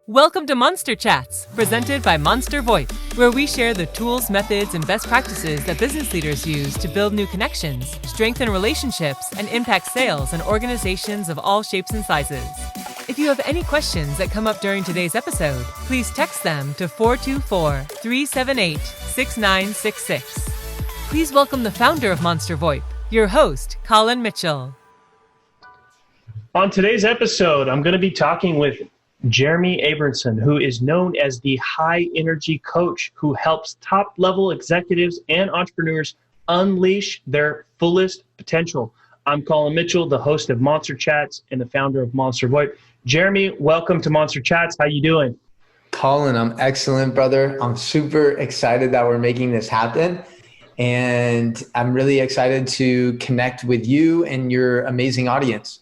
Welcome to Monster Chats, presented by Monster VoIP, where we share the tools, methods, and best practices that business leaders use to build new connections, strengthen relationships, and impact sales in organizations of all shapes and sizes. If you have any questions that come up during today's episode, please text them to 424-378-6966. Please welcome the founder of Monster VoIP, your host, Colin Mitchell. On today's episode, I'm going to be talking with Jeremy Abramson, who is known as the high energy coach who helps top level executives and entrepreneurs unleash their fullest potential. I'm Colin Mitchell, the host of Monster Chats and the founder of Monster VoIP. Jeremy, welcome to Monster Chats. How you doing? Colin, I'm excellent, brother. I'm super excited that we're making this happen. And I'm really excited to connect with you and your amazing audience.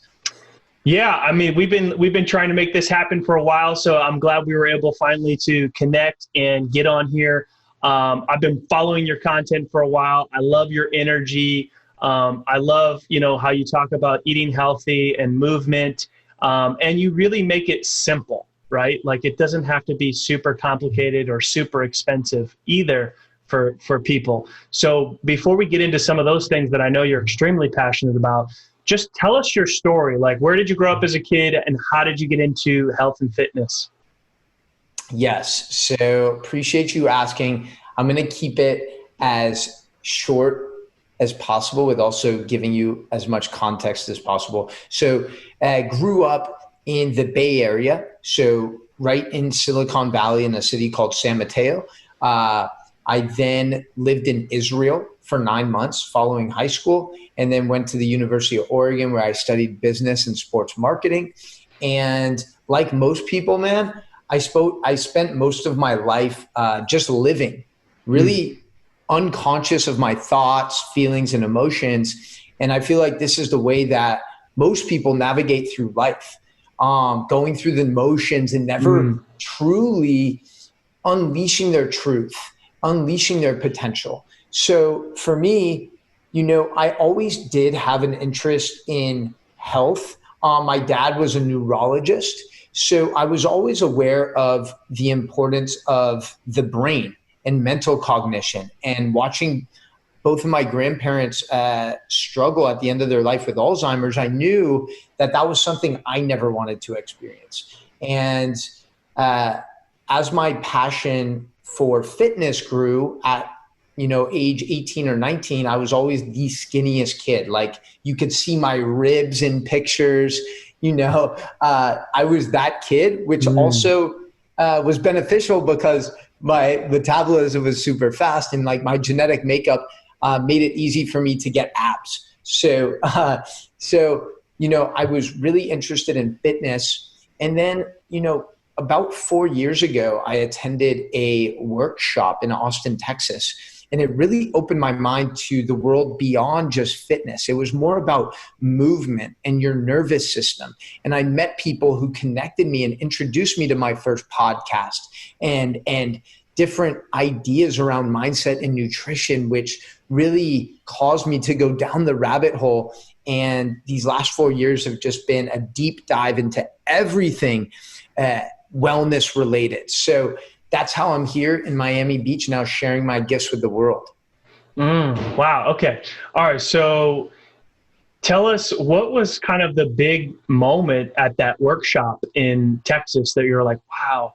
Yeah, I mean, we've been trying to make this happen for a while, so I'm glad we were able finally to connect and get on here. I've been following your content for a while. I love your energy. I love, how you talk about eating healthy and movement, and you really make it simple, right? Like it doesn't have to be super complicated or super expensive either for people. So before we get into some of those things that I know you're extremely passionate about, just tell us your story. Like, where did you grow up as a kid and how did you get into health and fitness? Yes. So appreciate you asking. I'm going to keep it as short as possible with also giving you as much context as possible. So I grew up in the Bay Area. So right in Silicon Valley in a city called San Mateo. I then lived in Israel for 9 months following high school, and then went to the University of Oregon where I studied business and sports marketing. And like most people, man, I spent most of my life just living, really unconscious of my thoughts, feelings, and emotions. And I feel like this is the way that most people navigate through life, going through the motions and never truly unleashing their truth, unleashing their potential. So for me, I always did have an interest in health. My dad was a neurologist, so I was always aware of the importance of the brain and mental cognition. And watching both of my grandparents struggle at the end of their life with Alzheimer's, I knew that was something I never wanted to experience. And as my passion for fitness grew at age 18 or 19, I was always the skinniest kid. Like you could see my ribs in pictures, I was that kid, which also was beneficial because my metabolism was super fast and like my genetic makeup made it easy for me to get abs. So, I was really interested in fitness. And then, about 4 years ago, I attended a workshop in Austin, Texas. And it really opened my mind to the world beyond just fitness. It was more about movement and your nervous system. And I met people who connected me and introduced me to my first podcast and different ideas around mindset and nutrition, which really caused me to go down the rabbit hole. And these last 4 years have just been a deep dive into everything wellness related. So that's how I'm here in Miami Beach now, sharing my gifts with the world. Wow. Okay. All right. So tell us, what was kind of the big moment at that workshop in Texas that you're like, wow,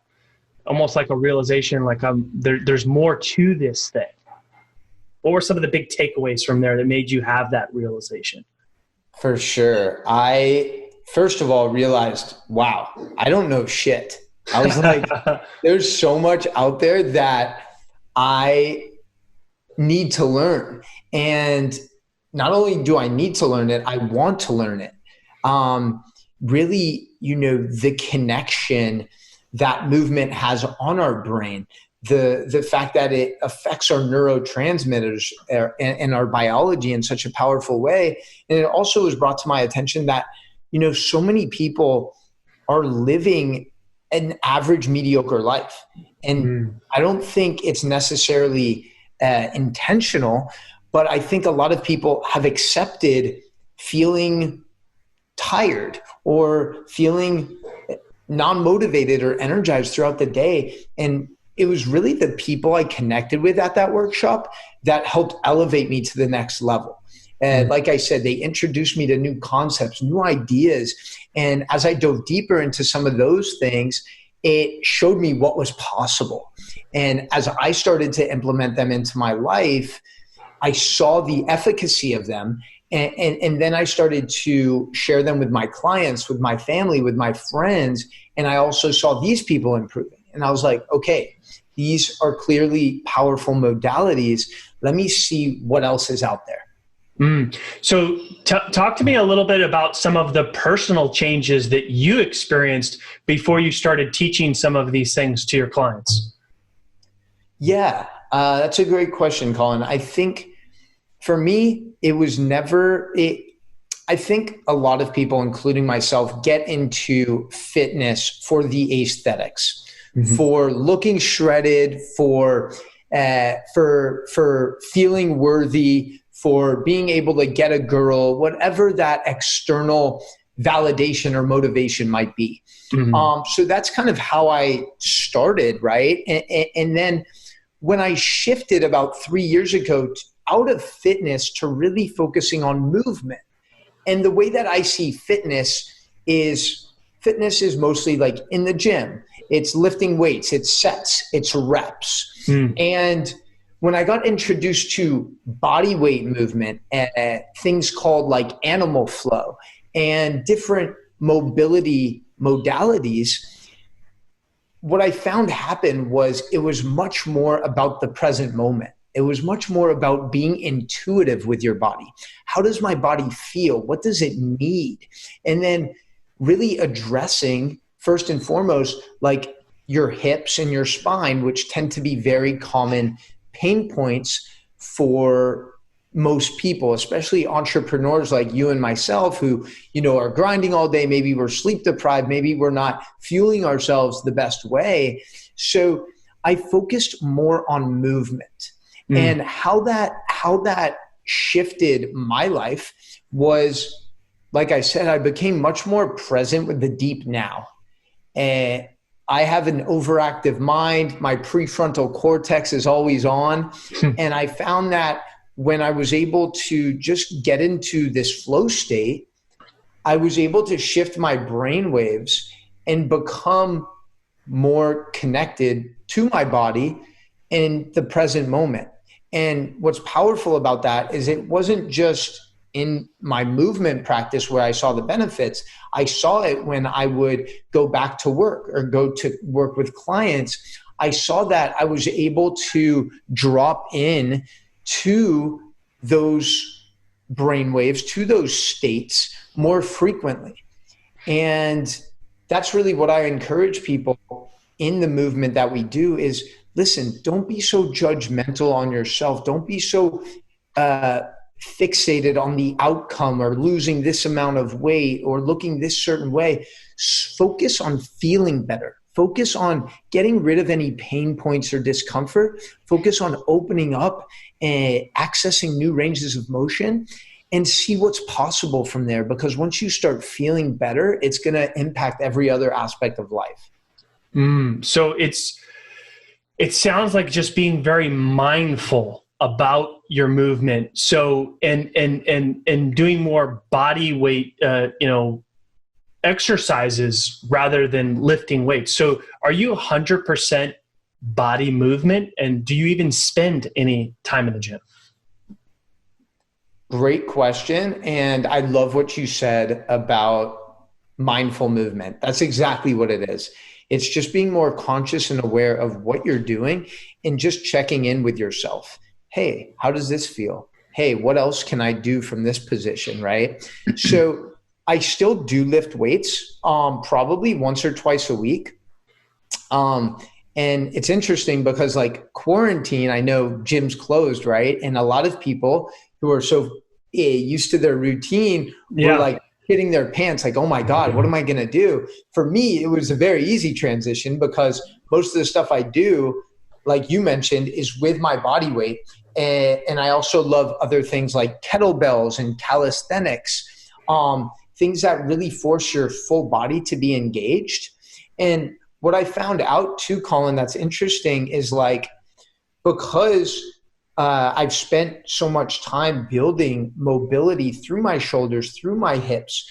almost like a realization, like there's more to this thing? What were some of the big takeaways from there that made you have that realization? For sure. I, first of all, realized, wow, I don't know shit. I was like, there's so much out there that I need to learn. And not only do I need to learn it, I want to learn it. Really, the connection that movement has on our brain, the fact that it affects our neurotransmitters and our biology in such a powerful way. And it also was brought to my attention that, so many people are living an average mediocre life. And I don't think it's necessarily intentional, but I think a lot of people have accepted feeling tired or feeling non-motivated or energized throughout the day. And it was really the people I connected with at that workshop that helped elevate me to the next level. And like I said, they introduced me to new concepts, new ideas. And as I dove deeper into some of those things, it showed me what was possible. And as I started to implement them into my life, I saw the efficacy of them. And then I started to share them with my clients, with my family, with my friends. And I also saw these people improving. And I was like, okay, these are clearly powerful modalities. Let me see what else is out there. So talk to me a little bit about some of the personal changes that you experienced before you started teaching some of these things to your clients. Yeah, that's a great question, Colin. I think for me, it was never I think a lot of people, including myself, get into fitness for the aesthetics, for looking shredded, for feeling worthy, for being able to get a girl, whatever that external validation or motivation might be. So that's kind of how I started, right? And then when I shifted about 3 years ago out of fitness to really focusing on movement. And the way that I see fitness is mostly like in the gym. It's lifting weights, it's sets, it's reps. And when I got introduced to body weight movement and things called like animal flow and different mobility modalities, what I found happened was it was much more about the present moment. It was much more about being intuitive with your body. How does my body feel? What does it need? And then really addressing, first and foremost, like your hips and your spine, which tend to be very common pain points for most people, especially entrepreneurs like you and myself who, are grinding all day. Maybe we're sleep deprived. Maybe we're not fueling ourselves the best way. So I focused more on movement. And how that shifted my life was, like I said, I became much more present with the deep now. And I have an overactive mind. My prefrontal cortex is always on. And I found that when I was able to just get into this flow state, I was able to shift my brain waves and become more connected to my body in the present moment. And what's powerful about that is it wasn't just in my movement practice where I saw the benefits. I saw it when I would go back to work or go to work with clients. I saw that I was able to drop in to those brain waves, to those states more frequently. And that's really what I encourage people in the movement that we do is, listen, don't be so judgmental on yourself. Don't be so fixated on the outcome or losing this amount of weight or looking this certain way. Focus on feeling better. Focus on getting rid of any pain points or discomfort. Focus on opening up and accessing new ranges of motion and see what's possible from there. Because once you start feeling better, it's going to impact every other aspect of life. So it sounds like just being very mindful about your movement. So, and doing more body weight, exercises rather than lifting weights. So are you 100% body movement? And do you even spend any time in the gym? Great question. And I love what you said about mindful movement. That's exactly what it is. It's just being more conscious and aware of what you're doing and just checking in with yourself. Hey, how does this feel? Hey, what else can I do from this position, right? So I still do lift weights, probably once or twice a week. And it's interesting because like quarantine, I know gyms closed, right? And a lot of people who are so used to their routine were like hitting their pants like, oh my God, what am I going to do? For me, it was a very easy transition because most of the stuff I do, like you mentioned, is with my body weight. And I also love other things like kettlebells and calisthenics, things that really force your full body to be engaged. And what I found out too, Colin, that's interesting is like, because I've spent so much time building mobility through my shoulders, through my hips,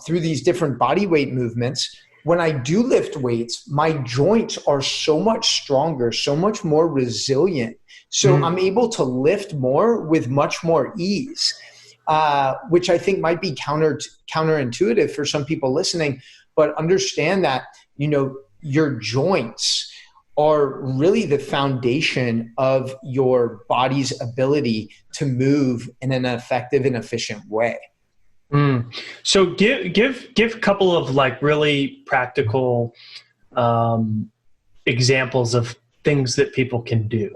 through these different body weight movements. When I do lift weights, my joints are so much stronger, so much more resilient. So I'm able to lift more with much more ease, which I think might be counterintuitive for some people listening. But understand that, your joints are really the foundation of your body's ability to move in an effective and efficient way. So give a couple of like really practical examples of things that people can do.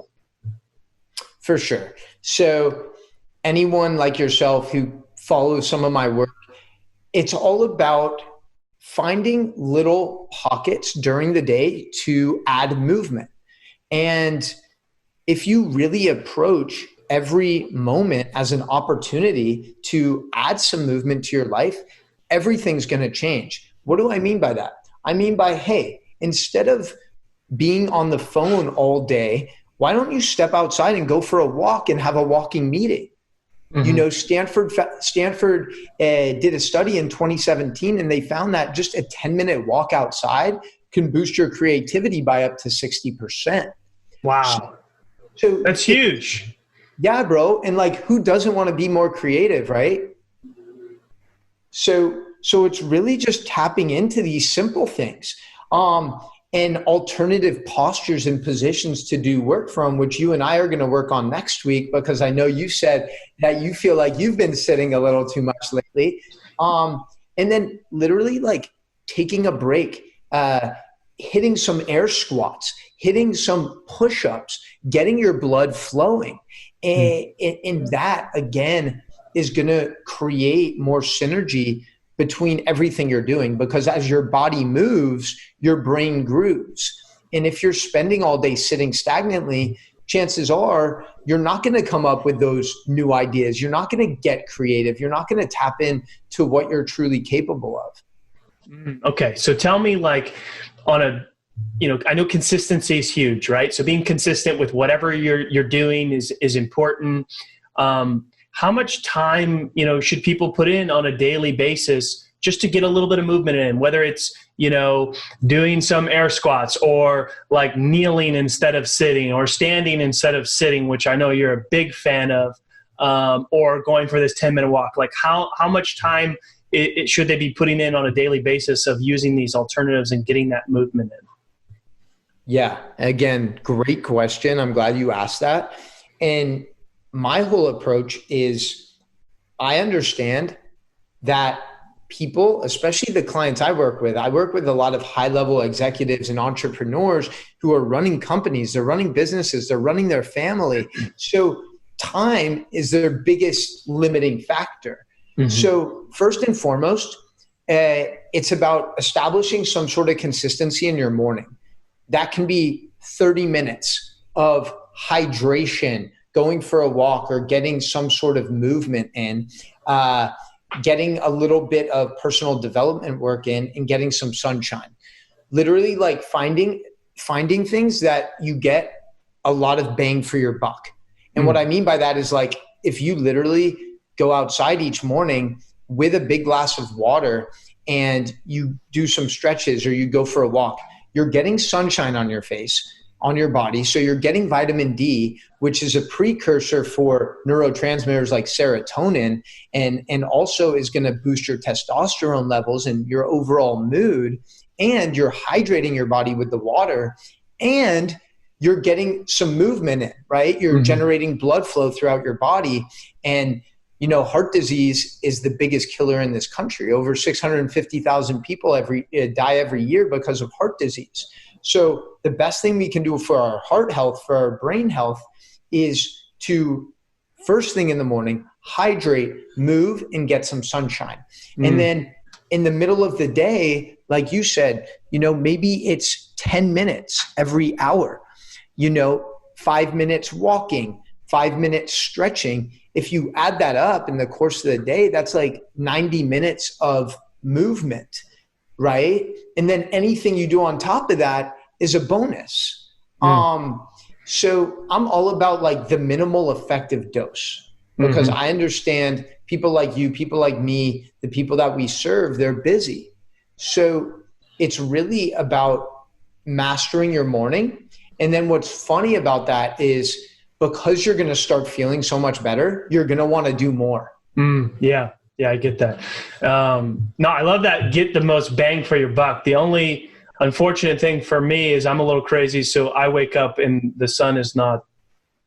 For sure. So anyone like yourself who follows some of my work, it's all about finding little pockets during the day to add movement. And if you really approach every moment as an opportunity to add some movement to your life, everything's going to change. What do I mean by that? I mean by, hey, instead of being on the phone all day, why don't you step outside and go for a walk and have a walking meeting? Stanford did a study in 2017, and they found that just a 10-minute walk outside can boost your creativity by up to 60%. Wow. So that's huge. Yeah, bro. And like, who doesn't want to be more creative, right? So it's really just tapping into these simple things. And alternative postures and positions to do work from, which you and I are going to work on next week, because I know you said that you feel like you've been sitting a little too much lately. And then literally like taking a break, hitting some air squats, hitting some push-ups, getting your blood flowing. And that, again, is going to create more synergy between everything you're doing, because as your body moves, your brain grooves. And if you're spending all day sitting stagnantly, chances are you're not going to come up with those new ideas. You're not going to get creative. You're not going to tap into what you're truly capable of. Okay. So tell me, like, I know consistency is huge, right? So being consistent with whatever you're doing is important. How much time, should people put in on a daily basis just to get a little bit of movement in, whether it's, doing some air squats or like kneeling instead of sitting or standing instead of sitting, which I know you're a big fan of, or going for this 10-minute walk. Like how much time should they be putting in on a daily basis of using these alternatives and getting that movement in? Yeah. Again, great question. I'm glad you asked that. And my whole approach is, I understand that people, especially the clients I work with a lot of high-level executives and entrepreneurs who are running companies, they're running businesses, they're running their family. So time is their biggest limiting factor. So first and foremost, it's about establishing some sort of consistency in your morning. That can be 30 minutes of hydration, going for a walk, or getting some sort of movement in, getting a little bit of personal development work in, and getting some sunshine. Literally like finding things that you get a lot of bang for your buck. And what I mean by that is, like, if you literally go outside each morning with a big glass of water and you do some stretches or you go for a walk, you're getting sunshine on your face, on your body. So you're getting vitamin D, which is a precursor for neurotransmitters like serotonin, and also is going to boost your testosterone levels and your overall mood. And you're hydrating your body with the water, and you're getting some movement in, right? You're generating blood flow throughout your body. And, heart disease is the biggest killer in this country. Over 650,000 people die every year because of heart disease. So the best thing we can do for our heart health, for our brain health, is to, first thing in the morning, hydrate, move, and get some sunshine. And then in the middle of the day, like you said, maybe it's 10 minutes every hour, 5 minutes walking, 5 minutes stretching. If you add that up in the course of the day, that's like 90 minutes of movement. right? And then anything you do on top of that is a bonus. So I'm all about like the minimal effective dose, because I understand people like you, people like me, the people that we serve, they're busy. So it's really about mastering your morning. And then what's funny about that is, because you're going to start feeling so much better, you're going to want to do more. Yeah, I get that. No, I love that. Get the most bang for your buck. The only unfortunate thing for me is I'm a little crazy, so I wake up and the sun is not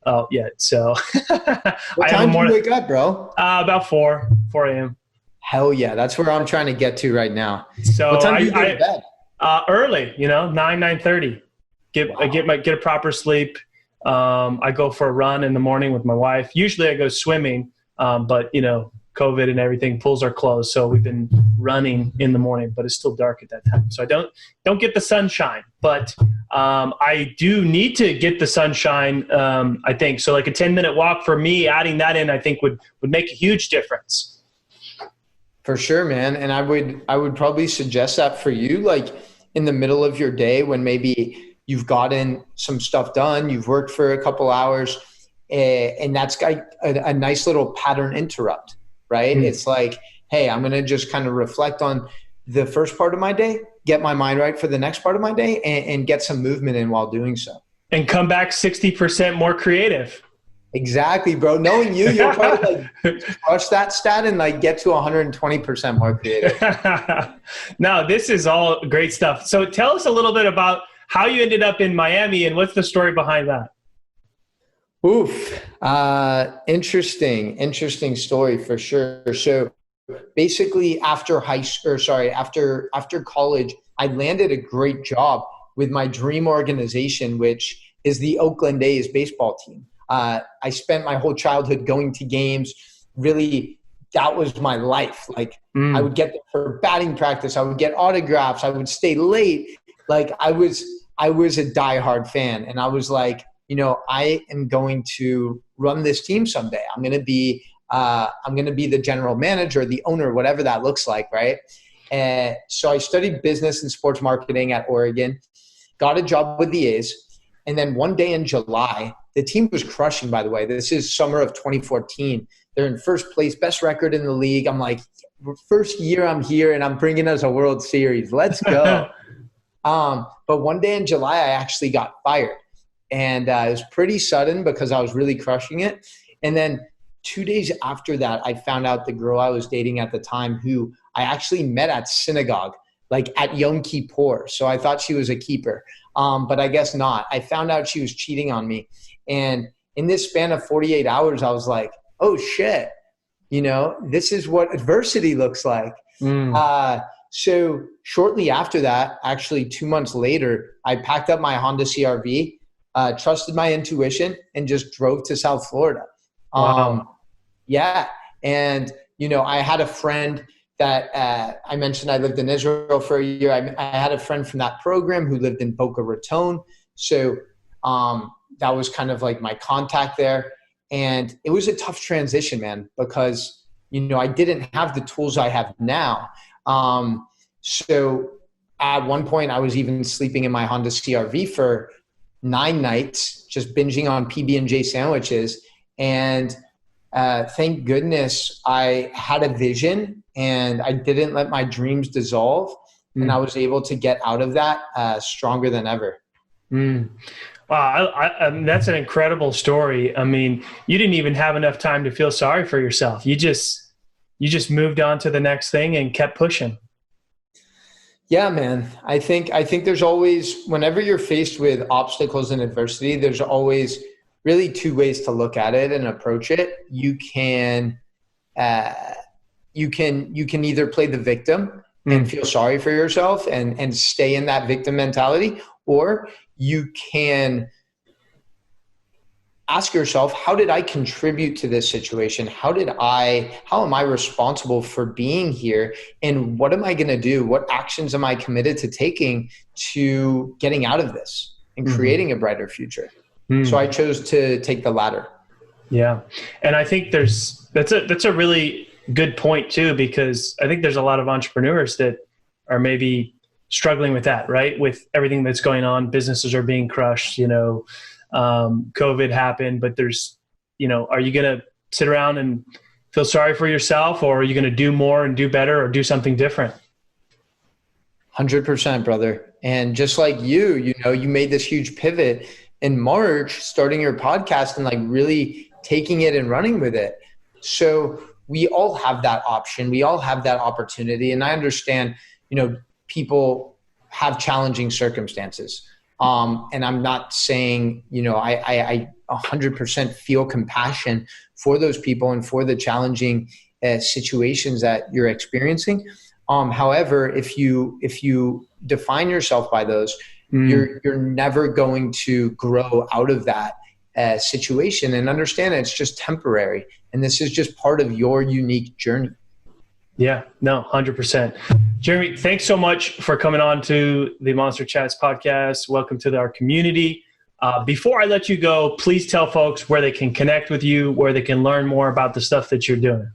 out yet. So what time do you wake up, bro? About 4 a.m. Hell yeah, that's where I'm trying to get to right now. So what time do you go to bed? Early, 9:30. Get a proper sleep. I go for a run in the morning with my wife. Usually I go swimming, but COVID and everything, pools are closed, so we've been running in the morning, but it's still dark at that time. So I don't get the sunshine, but I do need to get the sunshine, I think. So like a 10-minute walk for me, adding that in, I think would make a huge difference. For sure, man. And I would probably suggest that for you, like in the middle of your day when maybe you've gotten some stuff done, you've worked for a couple hours, and that's like a nice little pattern interrupt. Right? It's like, hey, I'm going to just kind of reflect on the first part of my day, get my mind right for the next part of my day, and get some movement in while doing so. And come back 60% more creative. Exactly, bro. Knowing you, you'll probably like crush that stat and like get to 120% more creative. No, this is all great stuff. So tell us a little bit about how you ended up in Miami and what's the story behind that? Oof. Interesting story for sure. So basically after college, I landed a great job with my dream organization, which is the Oakland A's baseball team. I spent my whole childhood going to games. Really, that was my life. Like I would get there for batting practice. I would get autographs. I would stay late. Like I was a diehard fan, and I was like, I am going to run this team someday. I'm going to be the general manager, the owner, whatever that looks like, right? And so I studied business and sports marketing at Oregon, got a job with the A's, and then one day in July, the team was crushing, by the way. This is summer of 2014. They're in first place, best record in the league. I'm like, first year I'm here, and I'm bringing us a World Series. Let's go. But one day in July, I actually got fired. And it was pretty sudden because I was really crushing it. And then 2 days after that, I found out the girl I was dating at the time, who I actually met at synagogue, like at Yom Kippur. So I thought she was a keeper, but I guess not. I found out she was cheating on me. And in this span of 48 hours, I was like, oh shit, this is what adversity looks like. So shortly after that, actually 2 months later, I packed up my Honda CR-V, trusted my intuition, and just drove to South Florida. Wow. Yeah. And, I had a friend that I mentioned I lived in Israel for a year. I had a friend from that program who lived in Boca Raton. So that was kind of like my contact there. And it was a tough transition, man, because, I didn't have the tools I have now. So at one point I was even sleeping in my Honda CR-V for 9 nights, just binging on PB&J sandwiches. And thank goodness I had a vision and I didn't let my dreams dissolve. And I was able to get out of that stronger than ever. Wow, that's an incredible story. I mean, you didn't even have enough time to feel sorry for yourself. You just moved on to the next thing and kept pushing. Yeah, man. I think there's always, whenever you're faced with obstacles and adversity, there's always really 2 ways to look at it and approach it. You can either play the victim and feel sorry for yourself and stay in that victim mentality, or you can ask yourself, how did I contribute to this situation? How am I responsible for being here? And what am I going to do? What actions am I committed to taking to getting out of this and creating a brighter future? So I chose to take the latter. Yeah. And I think that's a really good point too, because I think there's a lot of entrepreneurs that are maybe struggling with that, right? With everything that's going on, businesses are being crushed, COVID happened, but there's, are you going to sit around and feel sorry for yourself, or are you going to do more and do better or do something different? 100%, brother. And just like you made this huge pivot in March, starting your podcast and like really taking it and running with it. So we all have that option. We all have that opportunity. And I understand, people have challenging circumstances. And I'm not saying, I 100% feel compassion for those people and for the challenging situations that you're experiencing. However, if you define yourself by those, you're never going to grow out of that situation, and understand it's just temporary. And this is just part of your unique journey. Yeah, no, 100%. Jeremy, thanks so much for coming on to the Monster Chats podcast. Welcome to our community. Before I let you go, please tell folks where they can connect with you, where they can learn more about the stuff that you're doing.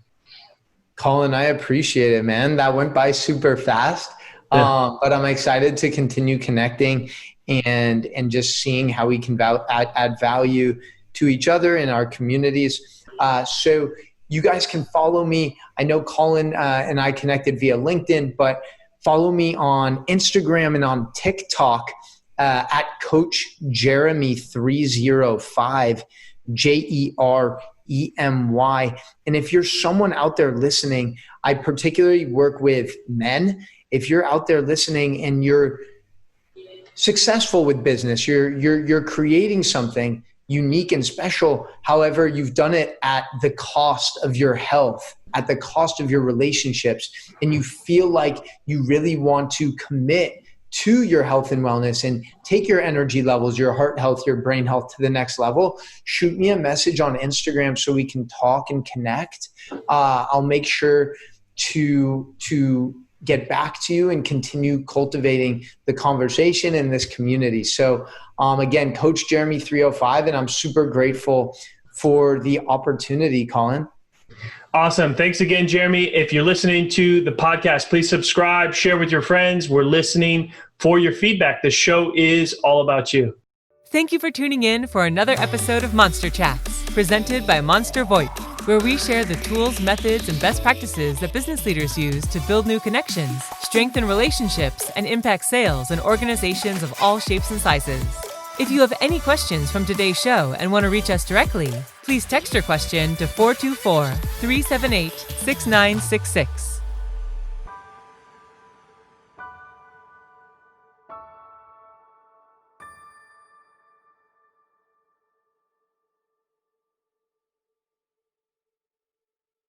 Colin, I appreciate it, man. That went by super fast. Yeah. But I'm excited to continue connecting and just seeing how we can add value to each other in our communities. So you guys can follow me. I know Colin and I connected via LinkedIn, but follow me on Instagram and on TikTok at Coach Jeremy 305 JEREMY. And if you're someone out there listening, I particularly work with men. If you're out there listening and you're successful with business, you're creating something unique and special. However, you've done it at the cost of your health, at the cost of your relationships, and you feel like you really want to commit to your health and wellness and take your energy levels, your heart health, your brain health to the next level, shoot me a message on Instagram so we can talk and connect. I'll make sure to get back to you and continue cultivating the conversation in this community. So again, Coach Jeremy 305, and I'm super grateful for the opportunity, Colin. Awesome. Thanks again, Jeremy. If you're listening to the podcast, please subscribe, share with your friends. We're listening for your feedback. The show is all about you. Thank you for tuning in for another episode of Monster Chats, presented by Monster VoIP, where we share the tools, methods, and best practices that business leaders use to build new connections, strengthen relationships, and impact sales in organizations of all shapes and sizes. If you have any questions from today's show and want to reach us directly, please text your question to 424-378-6966.